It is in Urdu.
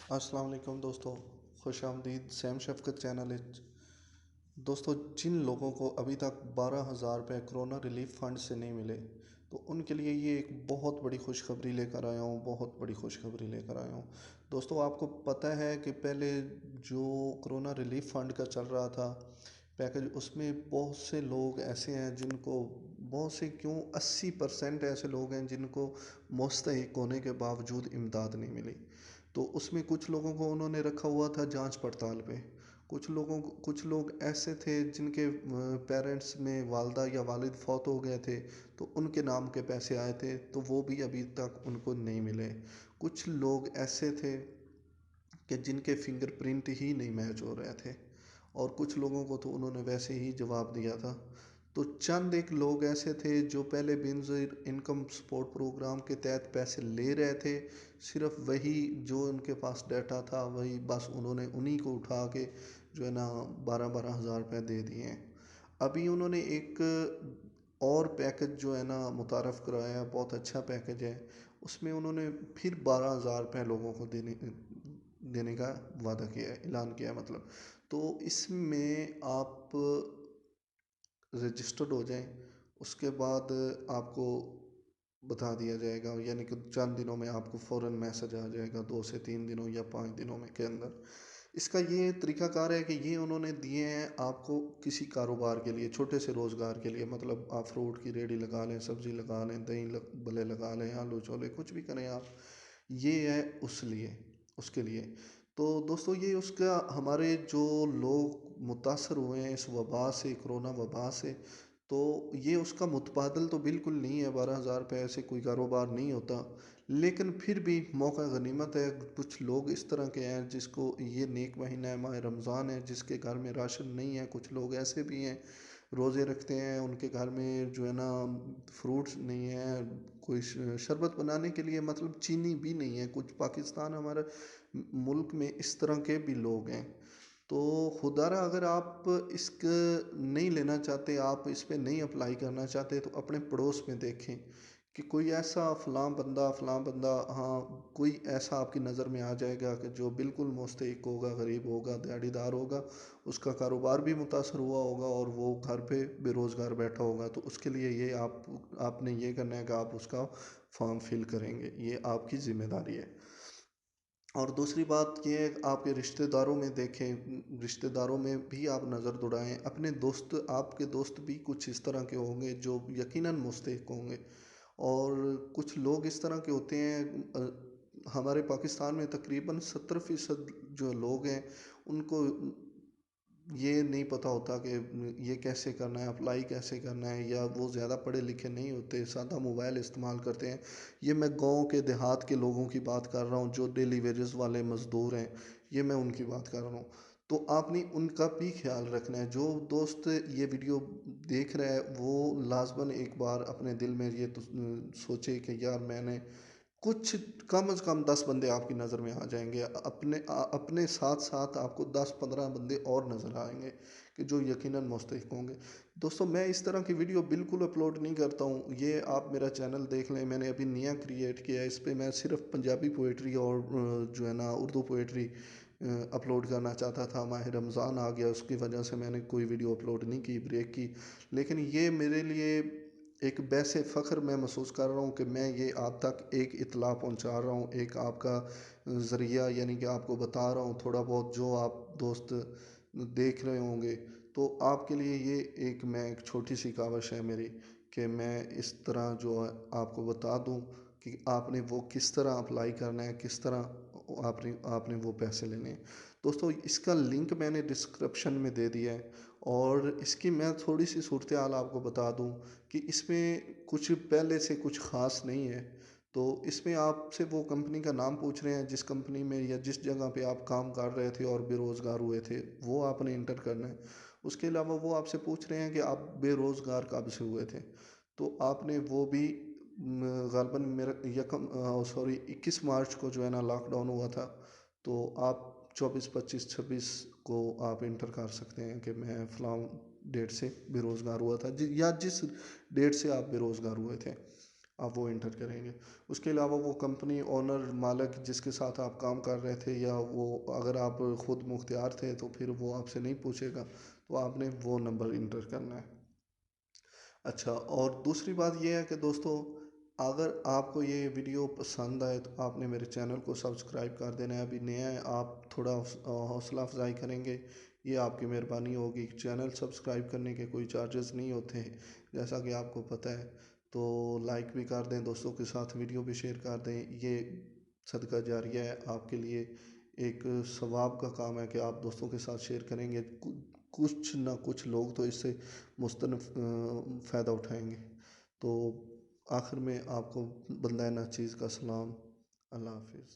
السلام علیکم دوستو، خوش آمدید سیم شفقت چینل دوستو، جن لوگوں کو ابھی تک 12,000 روپے کرونا ریلیف فنڈ سے نہیں ملے تو ان کے لیے یہ ایک بہت بڑی خوشخبری لے کر آیا ہوں دوستو، آپ کو پتہ ہے کہ پہلے جو کرونا ریلیف فنڈ کا چل رہا تھا پیکج، اس میں بہت سے لوگ ایسے ہیں جن کو بہت سے کیوں 80% ایسے لوگ ہیں جن کو مستحق ہونے کے باوجود امداد نہیں ملی۔ تو اس میں کچھ لوگوں کو انہوں نے رکھا ہوا تھا جانچ پڑتال پہ، کچھ لوگ ایسے تھے جن کے پیرنٹس میں والدہ یا والد فوت ہو گئے تھے تو ان کے نام کے پیسے آئے تھے تو وہ بھی ابھی تک ان کو نہیں ملے۔ کچھ لوگ ایسے تھے کہ جن کے فنگر پرنٹ ہی نہیں میچ ہو رہے تھے، اور کچھ لوگوں کو تو انہوں نے ویسے ہی جواب دیا تھا۔ تو چند ایک لوگ ایسے تھے جو پہلے بینظیر انکم سپورٹ پروگرام کے تحت پیسے لے رہے تھے، صرف وہی جو ان کے پاس ڈیٹا تھا وہی بس انہوں نے انہی کو اٹھا کے جو ہے نا 12,000 روپے دے دیے ہیں۔ ابھی انہوں نے ایک اور پیکج جو ہے نا متعارف کرایا، بہت اچھا پیکج ہے، اس میں انہوں نے پھر 12,000 روپے لوگوں کو دینے کا وعدہ کیا ہے، اعلان کیا ہے مطلب۔ تو اس میں آپ رجسٹرڈ ہو جائیں، اس کے بعد آپ کو بتا دیا جائے گا، یعنی کہ چند دنوں میں آپ کو فوراً میسج آ جائے گا، 2 سے 3 دنوں یا 5 دنوں میں کے اندر۔ اس کا یہ طریقہ کار ہے کہ یہ انہوں نے دیے ہیں آپ کو کسی کاروبار کے لیے، چھوٹے سے روزگار کے لیے، مطلب آپ فروٹ کی ریڑھی لگا لیں، سبزی لگا لیں، دہی بلے لگا لیں، آلو چھولے کچھ بھی کریں آپ، یہ ہے اس کے لیے۔ تو دوستو، یہ اس کا ہمارے جو لوگ متاثر ہوئے ہیں اس وبا سے، کرونا وبا سے، تو یہ اس کا متبادل تو بالکل نہیں ہے۔ 12,000 روپے سے کوئی کاروبار نہیں ہوتا، لیکن پھر بھی موقع غنیمت ہے۔ کچھ لوگ اس طرح کے ہیں جس کو یہ نیک مہینہ ہے، ماہ رمضان ہے، جس کے گھر میں راشن نہیں ہے، کچھ لوگ ایسے بھی ہیں روزے رکھتے ہیں، ان کے گھر میں جو ہے نا فروٹس نہیں ہے، کوئی شربت بنانے کے لیے مطلب چینی بھی نہیں ہے، کچھ پاکستان ہمارے ملک میں اس طرح کے بھی لوگ ہیں۔ تو خدا را اگر آپ اس کا نہیں لینا چاہتے، آپ اس پہ نہیں اپلائی کرنا چاہتے، تو اپنے پڑوس میں دیکھیں کہ کوئی ایسا فلاں بندہ، ہاں کوئی ایسا آپ کی نظر میں آ جائے گا کہ جو بالکل مستحق ہوگا، غریب ہوگا، دیہڑی دار ہوگا، اس کا کاروبار بھی متاثر ہوا ہوگا اور وہ گھر پہ بے روزگار بیٹھا ہوگا، تو اس کے لیے یہ آپ نے یہ کرنا ہے کہ آپ اس کا فارم فل کریں گے، یہ آپ کی ذمہ داری ہے۔ اور دوسری بات یہ ہے، آپ کے رشتہ داروں میں دیکھیں، رشتہ داروں میں بھی آپ نظر دوڑائیں، اپنے دوست، آپ کے دوست بھی کچھ اس طرح کے ہوں گے جو یقیناً مستحق ہوں گے، اور کچھ لوگ اس طرح کے ہوتے ہیں۔ ہمارے پاکستان میں تقریباً 70% جو لوگ ہیں ان کو یہ نہیں پتہ ہوتا کہ یہ کیسے کرنا ہے، اپلائی کیسے کرنا ہے، یا وہ زیادہ پڑھے لکھے نہیں ہوتے، سادہ موبائل استعمال کرتے ہیں۔ یہ میں گاؤں کے دیہات کے لوگوں کی بات کر رہا ہوں جو ڈیلی ویجز والے مزدور ہیں، یہ میں ان کی بات کر رہا ہوں۔ تو آپ نے ان کا بھی خیال رکھنا ہے۔ جو دوست یہ ویڈیو دیکھ رہا ہے وہ لازماً ایک بار اپنے دل میں یہ سوچے کہ یار میں نے کچھ کم از کم 10 بندے آپ کی نظر میں آ جائیں گے، اپنے ساتھ ساتھ آپ کو 10-15 بندے اور نظر آئیں گے کہ جو یقیناً مستحق ہوں گے۔ دوستو، میں اس طرح کی ویڈیو بالکل اپلوڈ نہیں کرتا ہوں، یہ آپ میرا چینل دیکھ لیں، میں نے ابھی نیا کریٹ کیا ہے، اس پہ میں صرف پنجابی پوئٹری اور جو ہے نا اردو پوئٹری اپلوڈ کرنا چاہتا تھا۔ ماہ رمضان آ گیا، اس کی وجہ سے میں نے کوئی ویڈیو اپلوڈ نہیں کی، بریک کی، لیکن یہ میرے لیے ایک باعث فخر میں محسوس کر رہا ہوں کہ میں یہ آپ تک ایک اطلاع پہنچا رہا ہوں، ایک آپ کا ذریعہ، یعنی کہ آپ کو بتا رہا ہوں تھوڑا بہت جو آپ دوست دیکھ رہے ہوں گے، تو آپ کے لیے یہ ایک چھوٹی سی کاوش ہے میری کہ میں اس طرح جو ہے آپ کو بتا دوں کہ آپ نے وہ کس طرح اپلائی کرنا ہے، کس طرح آپ نے وہ پیسے لینے ہیں۔ دوستو، اس کا لنک میں نے ڈسکرپشن میں دے دیا ہے، اور اس کی میں تھوڑی سی صورتحال آپ کو بتا دوں کہ اس میں کچھ پہلے سے کچھ خاص نہیں ہے۔ تو اس میں آپ سے وہ کمپنی کا نام پوچھ رہے ہیں جس کمپنی میں یا جس جگہ پہ آپ کام کر رہے تھے اور بے روزگار ہوئے تھے، وہ آپ نے انٹر کرنا ہے۔ اس کے علاوہ وہ آپ سے پوچھ رہے ہیں کہ آپ بے روزگار کب سے ہوئے تھے، تو آپ نے وہ بھی غالباً میرا 21 مارچ کو جو ہے نا لاک ڈاؤن ہوا تھا، تو آپ 24، 25، 26 کو آپ انٹر کر سکتے ہیں کہ میں فلاں ڈیٹ سے بے روزگار ہوا تھا، یا جس ڈیٹ سے آپ بے روزگار ہوئے تھے۔ آپ وہ انٹر کریں گے۔ اس کے علاوہ وہ کمپنی اونر مالک جس کے ساتھ آپ کام کر رہے تھے، یا وہ اگر آپ خود مختار تھے تو پھر وہ آپ سے نہیں پوچھے گا، تو آپ نے وہ نمبر انٹر کرنا ہے۔ اچھا، اور دوسری بات یہ ہے کہ دوستو، اگر آپ کو یہ ویڈیو پسند آئے تو آپ نے میرے چینل کو سبسکرائب کر دینا ہے۔ ابھی نیا ہے، آپ تھوڑا حوصلہ افزائی کریں گے، یہ آپ کی مہربانی ہوگی۔ چینل سبسکرائب کرنے کے کوئی چارجز نہیں ہوتے ہیں، جیسا کہ آپ کو پتہ ہے۔ تو لائک بھی کر دیں، دوستوں کے ساتھ ویڈیو بھی شیئر کر دیں۔ یہ صدقہ جاریہ ہے آپ کے لیے، ایک ثواب کا کام ہے کہ آپ دوستوں کے ساتھ شیئر کریں گے، کچھ نہ کچھ لوگ تو اس سے مستنف فائدہ اٹھائیں گے۔ تو آخر میں آپ کو بندہ ناچیز کا سلام، اللہ حافظ۔